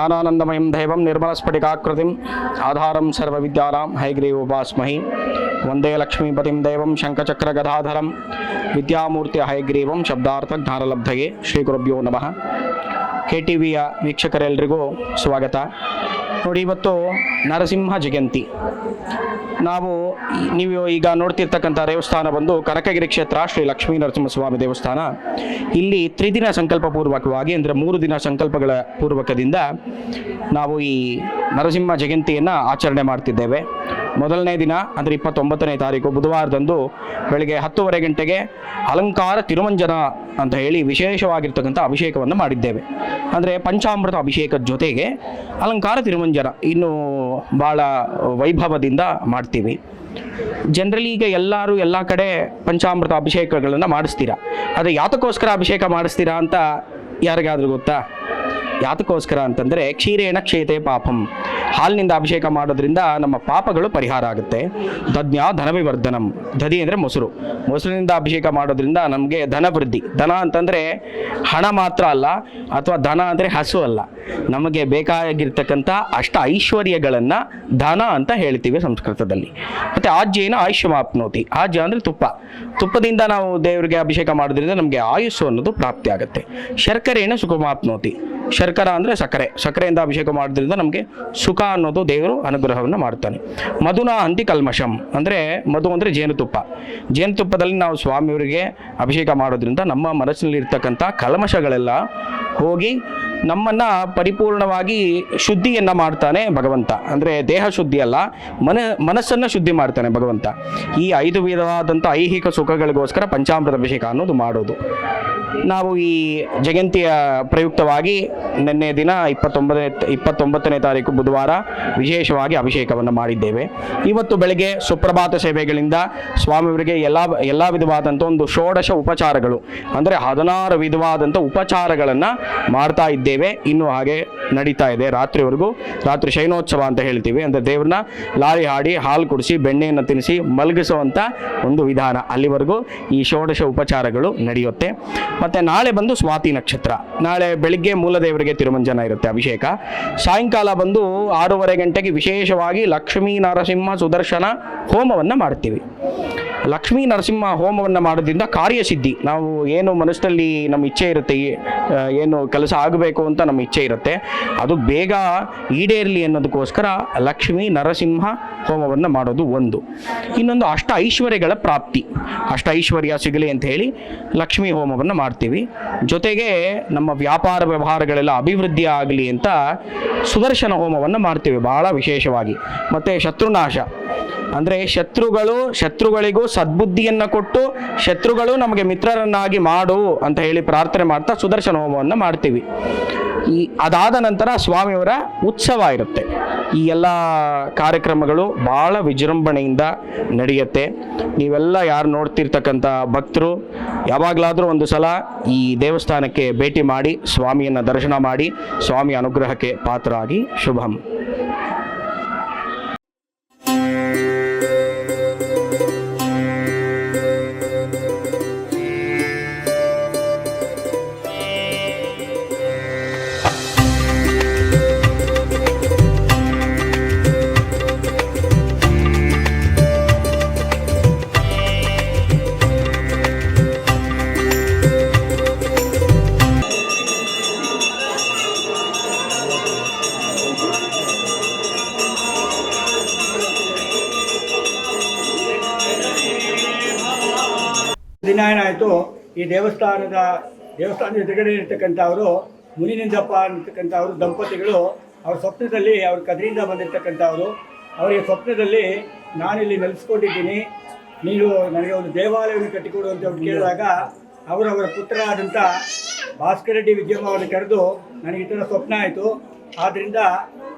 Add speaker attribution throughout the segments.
Speaker 1: ಜ್ಞಾನಾನಂದಮಯಂ ದೈವಂ ನಿರ್ಮಲಸ್ಫಟಿಕಾಕೃತಿಂ ಆಧಾರಂ ಸರ್ವವಿದ್ಯಾನಾಂ ಹಯಗ್ರೀವೋಪಾಸ್ಮಹಿ ವಂದೇ ಲಕ್ಷ್ಮೀಪತಿಂ ದೈವಂ ಶಂಖಚಕ್ರಗದಾಧರಂ ವಿದ್ಯಾಮೂರ್ತಿ ಹಯಗ್ರೀವಂ ಶಬ್ದಾರ್ಥ ಜ್ಞಾನಲಬ್ಧಯೇ ಶ್ರೀ ಗುರುಭ್ಯೋ ನಮಃ. KTVಯ ವೀಕ್ಷಕರೆಲ್ಲರಿಗೂ ಸ್ವಾಗತ. ನೋಡಿ, ಇವತ್ತು ನರಸಿಂಹ ಜಯಂತಿ. ನೀವು ಈಗ ನೋಡ್ತಿರ್ತಕ್ಕಂಥ ದೇವಸ್ಥಾನ ಬಂದು ಕನಕಗಿರಿ ಕ್ಷೇತ್ರ ಶ್ರೀ ಲಕ್ಷ್ಮೀ ನರಸಿಂಹಸ್ವಾಮಿ ದೇವಸ್ಥಾನ. ಇಲ್ಲಿ ತ್ರಿದಿನ ಸಂಕಲ್ಪ ಪೂರ್ವಕವಾಗಿ, ಅಂದರೆ 3 ದಿನ ಸಂಕಲ್ಪಗಳ ಪೂರ್ವಕದಿಂದ ನಾವು ಈ ನರಸಿಂಹ ಜಯಂತಿಯನ್ನು ಆಚರಣೆ ಮಾಡ್ತಿದ್ದೇವೆ. ಮೊದಲನೇ ದಿನ ಅಂದರೆ 29ನೇ ತಾರೀಕು ಬುಧವಾರದಂದು ಬೆಳಗ್ಗೆ 10:30 ಗಂಟೆಗೆ ಅಲಂಕಾರ ತಿರುಮಂಜನ ಅಂತ ಹೇಳಿ ವಿಶೇಷವಾಗಿರ್ತಕ್ಕಂಥ ಅಭಿಷೇಕವನ್ನು ಮಾಡಿದ್ದೇವೆ. ಅಂದರೆ ಪಂಚಾಮೃತ ಅಭಿಷೇಕದ ಜೊತೆಗೆ ಅಲಂಕಾರ ತಿರುಮಂಜನ ಇನ್ನೂ ಭಾಳ ವೈಭವದಿಂದ ಮಾಡ್ತೀವಿ. ಜನರಲಿ ಈಗ ಎಲ್ಲ ಕಡೆ ಪಂಚಾಮೃತ ಅಭಿಷೇಕಗಳನ್ನು ಮಾಡಿಸ್ತೀರಾ. ಆದರೆ ಯಾತಕ್ಕೋಸ್ಕರ ಅಭಿಷೇಕ ಮಾಡಿಸ್ತೀರಾ ಅಂತ ಯಾರಿಗಾದ್ರೂ ಗೊತ್ತಾ? ಯಾತಕ್ಕೋಸ್ಕರ ಅಂತಂದರೆ ಕ್ಷೀರೇಣ ಕ್ಷೇತೆ ಪಾಪಂ, ಹಾಲಿನಿಂದ ಅಭಿಷೇಕ ಮಾಡೋದ್ರಿಂದ ನಮ್ಮ ಪಾಪಗಳು ಪರಿಹಾರ ಆಗುತ್ತೆ. ದದ್ನ್ಯಾ ಧನವಿವರ್ಧನಂ, ದಧಿ ಅಂದರೆ ಮೊಸರಿನಿಂದ ಅಭಿಷೇಕ ಮಾಡೋದ್ರಿಂದ ನಮಗೆ ಧನ ವೃದ್ಧಿ. ಧನ ಅಂತಂದರೆ ಹಣ ಮಾತ್ರ ಅಲ್ಲ, ಅಥವಾ ಧನ ಅಂದರೆ ಹಸು ಅಲ್ಲ, ನಮಗೆ ಬೇಕಾಗಿರ್ತಕ್ಕಂಥ ಅಷ್ಟ ಐಶ್ವರ್ಯಗಳನ್ನು ಧನ ಅಂತ ಹೇಳ್ತೀವಿ ಸಂಸ್ಕೃತದಲ್ಲಿ. ಮತ್ತು ಆಜ್ಯೇನ ಆಯುಷ್ಯಮಾಪ್ನೋತಿ, ಆಜ್ಯ ಅಂದರೆ ತುಪ್ಪದಿಂದ ನಾವು ದೇವರಿಗೆ ಅಭಿಷೇಕ ಮಾಡೋದ್ರಿಂದ ನಮಗೆ ಆಯುಸ್ಸು ಅನ್ನೋದು ಪ್ರಾಪ್ತಿ ಆಗುತ್ತೆ. ಶರ್ಕರೇಣ ಸುಖಮಾಪ್ನೋತಿ, ಶರ್ಕರ ಅಂದರೆ ಸಕ್ಕರೆಯಿಂದ ಅಭಿಷೇಕ ಮಾಡೋದ್ರಿಂದ ನಮಗೆ ಸುಖ ಅನ್ನೋದು ದೇವರು ಅನುಗ್ರಹವನ್ನು ಮಾಡ್ತಾನೆ. ಮಧುನ ಹಂತಿ ಕಲ್ಮಶಂ, ಅಂದರೆ ಮಧು ಅಂದರೆ ಜೇನುತುಪ್ಪದಲ್ಲಿ ನಾವು ಸ್ವಾಮಿಯವರಿಗೆ ಅಭಿಷೇಕ ಮಾಡೋದ್ರಿಂದ ನಮ್ಮ ಮನಸ್ಸಿನಲ್ಲಿ ಇರ್ತಕ್ಕಂಥ ಕಲ್ಮಶಗಳೆಲ್ಲ ಹೋಗಿ ನಮ್ಮನ್ನು ಪರಿಪೂರ್ಣವಾಗಿ ಶುದ್ಧಿಯನ್ನು ಮಾಡ್ತಾನೆ ಭಗವಂತ. ಅಂದರೆ ದೇಹ ಶುದ್ಧಿ ಅಲ್ಲ, ಮನಸ್ಸನ್ನು ಶುದ್ಧಿ ಮಾಡ್ತಾನೆ ಭಗವಂತ. ಈ 5 ವಿಧವಾದಂಥ ಐಹಿಕ ಸುಖಗಳಿಗೋಸ್ಕರ ಪಂಚಾಮೃತ ಅಭಿಷೇಕ ಅನ್ನೋದು ಮಾಡೋದು. ನಾವು ಈ ಜಯಂತಿಯ ಪ್ರಯುಕ್ತವಾಗಿ ನಿನ್ನೆ ದಿನ 29ನೇ ತಾರೀಕು ಬುಧವಾರ ವಿಶೇಷವಾಗಿ ಅಭಿಷೇಕವನ್ನು ಮಾಡಿದ್ದೇವೆ. ಇವತ್ತು ಬೆಳಗ್ಗೆ ಸುಪ್ರಭಾತ ಸೇವೆಗಳಿಂದ ಸ್ವಾಮಿಯವರಿಗೆ ಎಲ್ಲ ವಿಧವಾದಂಥ ಒಂದು 16 ಉಪಚಾರಗಳು, ಅಂದರೆ 16 ವಿಧವಾದಂಥ ಉಪಚಾರಗಳನ್ನು ಮಾಡ್ತಾ ಇದ್ದೇವೆ. ಇನ್ನೂ ಹಾಗೆ ನಡೀತಾ ಇದೆ ರಾತ್ರಿವರೆಗೂ. ರಾತ್ರಿ ಶಯನೋತ್ಸವ ಅಂತ ಹೇಳ್ತೀವಿ. ಅಂದರೆ ದೇವ್ರನ್ನ ಲಾರಿ ಹಾಡಿ ಹಾಲು ಕುಡಿಸಿ ಬೆಣ್ಣೆಯನ್ನು ತಿನ್ನಿಸಿ ಮಲಗಿಸುವಂಥ ಒಂದು ವಿಧಾನ. ಅಲ್ಲಿವರೆಗೂ ಈ 16 ಉಪಚಾರಗಳು ನಡೆಯುತ್ತೆ. ಮತ್ತು ನಾಳೆ ಬಂದು ಸ್ವಾತಿ ನಕ್ಷತ್ರ. ನಾಳೆ ಬೆಳಿಗ್ಗೆ ಮೂಲದೇವರಿಗೆ ತಿರುಮಂಜನ ಇರುತ್ತೆ ಅಭಿಷೇಕ. ಸಾಯಂಕಾಲ ಬಂದು 6:30 ಗಂಟೆಗೆ ವಿಶೇಷವಾಗಿ ಲಕ್ಷ್ಮೀ ನರಸಿಂಹ ಸುದರ್ಶನ ಹೋಮವನ್ನು ಮಾಡ್ತೀವಿ. ಲಕ್ಷ್ಮೀ ನರಸಿಂಹ ಹೋಮವನ್ನು ಮಾಡೋದ್ರಿಂದ ಕಾರ್ಯಸಿದ್ಧಿ, ನಾವು ಏನು ಮನಸ್ಸಲ್ಲಿ ನಮ್ಮ ಇಚ್ಛೆ ಇರುತ್ತೆ, ಏನು ಕೆಲಸ ಆಗಬೇಕು ಅಂತ ನಮ್ಮ ಇಚ್ಛೆ ಇರುತ್ತೆ, ಅದು ಬೇಗ ಈಡೇರಲಿ ಅನ್ನೋದಕ್ಕೋಸ್ಕರ ಲಕ್ಷ್ಮೀ ನರಸಿಂಹ ಹೋಮವನ್ನು ಮಾಡೋದು ಒಂದು. ಇನ್ನೊಂದು ಅಷ್ಟ ಐಶ್ವರ್ಯಗಳ ಪ್ರಾಪ್ತಿ, ಅಷ್ಟ ಐಶ್ವರ್ಯ ಸಿಗಲಿ ಅಂತ ಹೇಳಿ ಲಕ್ಷ್ಮೀ ಹೋಮವನ್ನು ಮಾಡ್ತೀವಿ. ಜೊತೆಗೆ ನಮ್ಮ ವ್ಯಾಪಾರ ವ್ಯವಹಾರಗಳೆಲ್ಲ ಅಭಿವೃದ್ಧಿ ಆಗಲಿ ಅಂತ ಸುದರ್ಶನ ಹೋಮವನ್ನು ಮಾಡ್ತೀವಿ ಭಾಳ ವಿಶೇಷವಾಗಿ. ಮತ್ತು ಶತ್ರುನಾಶ, ಅಂದರೆ ಶತ್ರುಗಳಿಗೂ ಸದ್ಬುದ್ಧಿಯನ್ನು ಕೊಟ್ಟು ಶತ್ರುಗಳು ನಮಗೆ ಮಿತ್ರರನ್ನಾಗಿ ಮಾಡು ಅಂತ ಹೇಳಿ ಪ್ರಾರ್ಥನೆ ಮಾಡ್ತಾ ಸುದರ್ಶನ ಹೋಮವನ್ನು ಮಾಡ್ತೀವಿ. ಅದಾದ ನಂತರ ಸ್ವಾಮಿಯವರ ಉತ್ಸವ ಇರುತ್ತೆ. ಈ ಎಲ್ಲ ಕಾರ್ಯಕ್ರಮಗಳು ಭಾಳ ವಿಜೃಂಭಣೆಯಿಂದ ನಡೆಯುತ್ತೆ. ನೀವೆಲ್ಲ ಯಾರು ನೋಡ್ತಿರ್ತಕ್ಕಂಥ ಭಕ್ತರು ಯಾವಾಗಲಾದರೂ ಒಂದು ಸಲ ಈ ದೇವಸ್ಥಾನಕ್ಕೆ ಭೇಟಿ ಮಾಡಿ ಸ್ವಾಮಿಯನ್ನು ದರ್ಶನ ಮಾಡಿ ಸ್ವಾಮಿ ಅನುಗ್ರಹಕ್ಕೆ ಪಾತ್ರರಾಗಿ. ಶುಭಂ.
Speaker 2: ದಿನ ಏನಾಯಿತು, ಈ ದೇವಸ್ಥಾನದ ಎದುರುಗಡೆ ಇರ್ತಕ್ಕಂಥವರು ಮುನಿನಿಂದಪ್ಪ ಅಂತಕ್ಕಂಥವರು ದಂಪತಿಗಳು ಅವ್ರ ಸ್ವಪ್ನದಲ್ಲಿ, ಅವ್ರ ಕದರಿಂದ ಬಂದಿರ್ತಕ್ಕಂಥವರು, ಅವರಿಗೆ ಸ್ವಪ್ನದಲ್ಲಿ ನಾನಿಲ್ಲಿ ನೆಲೆಸ್ಕೊಂಡಿದ್ದೀನಿ, ನೀನು ನನಗೆ ಒಂದು ದೇವಾಲಯವನ್ನು ಕಟ್ಟಿಕೊಡು ಅಂತ ಕೇಳಿದಾಗ ಅವರವರ ಪುತ್ರ ಆದಂಥ ಭಾಸ್ಕರ ರೆಡ್ಡಿ ವಿಜಯಮ್ಮ ಅವರನ್ನು ಕರೆದು ನನಗೆ ಈ ಥರ ಸ್ವಪ್ನ ಆಯಿತು, ಆದ್ದರಿಂದ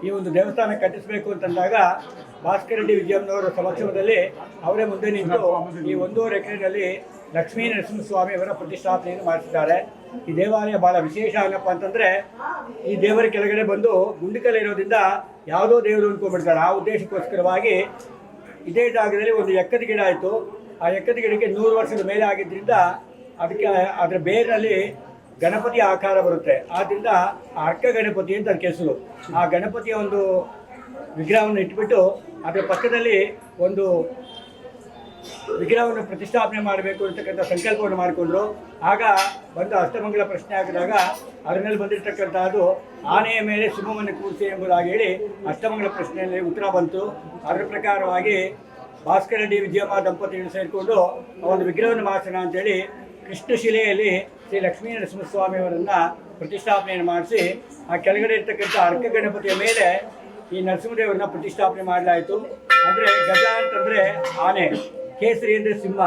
Speaker 2: ಈ ಒಂದು ದೇವಸ್ಥಾನ ಕಟ್ಟಿಸಬೇಕು ಅಂತಂದಾಗ ಭಾಸ್ಕರ ರೆಡ್ಡಿ ವಿಜಯಮ್ಮನವರ ಸಮಕ್ಷಮದಲ್ಲಿ ಅವರೇ ಮುಂದೆ ನಿಂತು ಈ 1.5 ಎಕರೆಯಲ್ಲಿ ಲಕ್ಷ್ಮೀ ನರಸಿಂಹಸ್ವಾಮಿಯವರ ಪ್ರತಿಷ್ಠಾಪನೆಯನ್ನು ಮಾಡಿಸಿದ್ದಾರೆ. ಈ ದೇವಾಲಯ ಭಾಳ ವಿಶೇಷ ಏನಪ್ಪ ಅಂತಂದರೆ, ಈ ದೇವರ ಕೆಳಗಡೆ ಬಂದು ಗುಂಡಿಕಲ್ ಇರೋದ್ರಿಂದ ಯಾವುದೋ ದೇವರು ಅಂದ್ಕೊಂಡ್ಬಿಡ್ತಾರೆ. ಆ ಉದ್ದೇಶಕ್ಕೋಸ್ಕರವಾಗಿ ಇದೇ ಜಾಗದಲ್ಲಿ ಒಂದು ಎಕ್ಕದ ಗಿಡ ಆಯಿತು. ಆ ಎಕ್ಕದ ಗಿಡಕ್ಕೆ 100 ವರ್ಷದ ಮೇಲೆ ಆಗಿದ್ದರಿಂದ ಅದಕ್ಕೆ ಅದರ ಬೇರಿನಲ್ಲಿ ಗಣಪತಿ ಆಕಾರ ಬರುತ್ತೆ. ಆದ್ದರಿಂದ ಆ ಅರ್ಕ ಗಣಪತಿ ಅಂತ ಅದಕ್ಕೆ ಹೆಸರು. ಆ ಗಣಪತಿಯ ಒಂದು ವಿಗ್ರಹವನ್ನು ಇಟ್ಬಿಟ್ಟು ಅದರ ಪಕ್ಕದಲ್ಲಿ ಒಂದು ವಿಗ್ರಹವನ್ನು ಪ್ರತಿಷ್ಠಾಪನೆ ಮಾಡಬೇಕು ಅಂತಕ್ಕಂಥ ಸಂಕಲ್ಪವನ್ನು ಮಾಡಿಕೊಂಡ್ರು. ಆಗ ಬಂದ ಅಷ್ಟಮಂಗಲ ಪ್ರಶ್ನೆ ಆಗಿದಾಗ ಅದರ ಮೇಲೆ ಬಂದಿರತಕ್ಕಂಥದ್ದು ಆನೆಯ ಮೇಲೆ ಸಿಂಹವನ್ನು ಕೂರಿಸಿ ಎಂಬುದಾಗಿ ಹೇಳಿ ಅಷ್ಟಮಂಗಲ ಪ್ರಶ್ನೆಯಲ್ಲಿ ಉತ್ತರ ಬಂತು. ಅದರ ಪ್ರಕಾರವಾಗಿ ಭಾಸ್ಕರ ಡಿ ವಿಜಯಮ್ಮ ದಂಪತಿಗಳು ಸೇರಿಕೊಂಡು ಒಂದು ವಿಗ್ರಹವನ್ನು ಮಾಡಿಸೋಣ ಅಂತೇಳಿ ಕೃಷ್ಣಶಿಲೆಯಲ್ಲಿ ಶ್ರೀ ಲಕ್ಷ್ಮೀ ನರಸಿಂಹಸ್ವಾಮಿಯವರನ್ನು ಪ್ರತಿಷ್ಠಾಪನೆಯನ್ನು ಮಾಡಿಸಿ ಆ ಕೆಳಗಡೆ ಇರ್ತಕ್ಕಂಥ ಅರ್ಕ ಗಣಪತಿಯ ಮೇಲೆ ಈ ನರಸಿಂಹದೇವರನ್ನ ಪ್ರತಿಷ್ಠಾಪನೆ ಮಾಡಲಾಯಿತು. ಅಂದರೆ ಗಜ ಅಂತಂದರೆ ಆನೆ, ಕೇಸರಿ ಅಂದರೆ ಸಿಂಹ.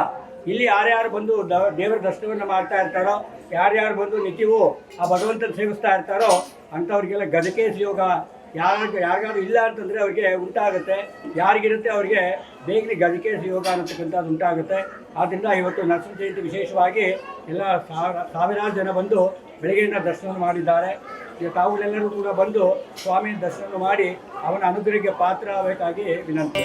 Speaker 2: ಇಲ್ಲಿ ಯಾರ್ಯಾರು ಬಂದು ದೇವರ ದರ್ಶನವನ್ನು ಮಾಡ್ತಾ ಇರ್ತಾರೋ, ಯಾರ್ಯಾರು ಬಂದು ನಿತ್ಯವೂ ಆ ಭಗವಂತನ ಸೇವಿಸ್ತಾ ಇರ್ತಾರೋ ಅಂಥವ್ರಿಗೆಲ್ಲ ಗಜಕೇಸರಿ ಯೋಗ ಯಾರಿಗಾದ್ರು ಇಲ್ಲ ಅಂತಂದರೆ ಅವ್ರಿಗೆ ಉಂಟಾಗುತ್ತೆ. ಯಾರಿಗಿರುತ್ತೆ ಅವ್ರಿಗೆ ಬೇಗನೆ ಗಜಕೇಸರಿ ಯೋಗ ಅನ್ನತಕ್ಕಂಥದ್ದು ಉಂಟಾಗುತ್ತೆ. ಆದ್ದರಿಂದ ಇವತ್ತು ನರಸಿಂಹ ಜಯಂತಿ ವಿಶೇಷವಾಗಿ ಎಲ್ಲ ಸಾವಿರಾರು ಜನ ಬಂದು ಬೆಳಗ್ಗೆಯಿಂದ ದರ್ಶನ ಮಾಡಿದ್ದಾರೆ. ಈಗ ತಾವುಗಳೆಲ್ಲರೂ ಕೂಡ ಬಂದು ಸ್ವಾಮಿಯ ದರ್ಶನ ಮಾಡಿ ಅವನ ಅನುಗ್ರಹಕ್ಕೆ ಪಾತ್ರ ಆಗಬೇಕಾಗಿ ವಿನಂತಿ.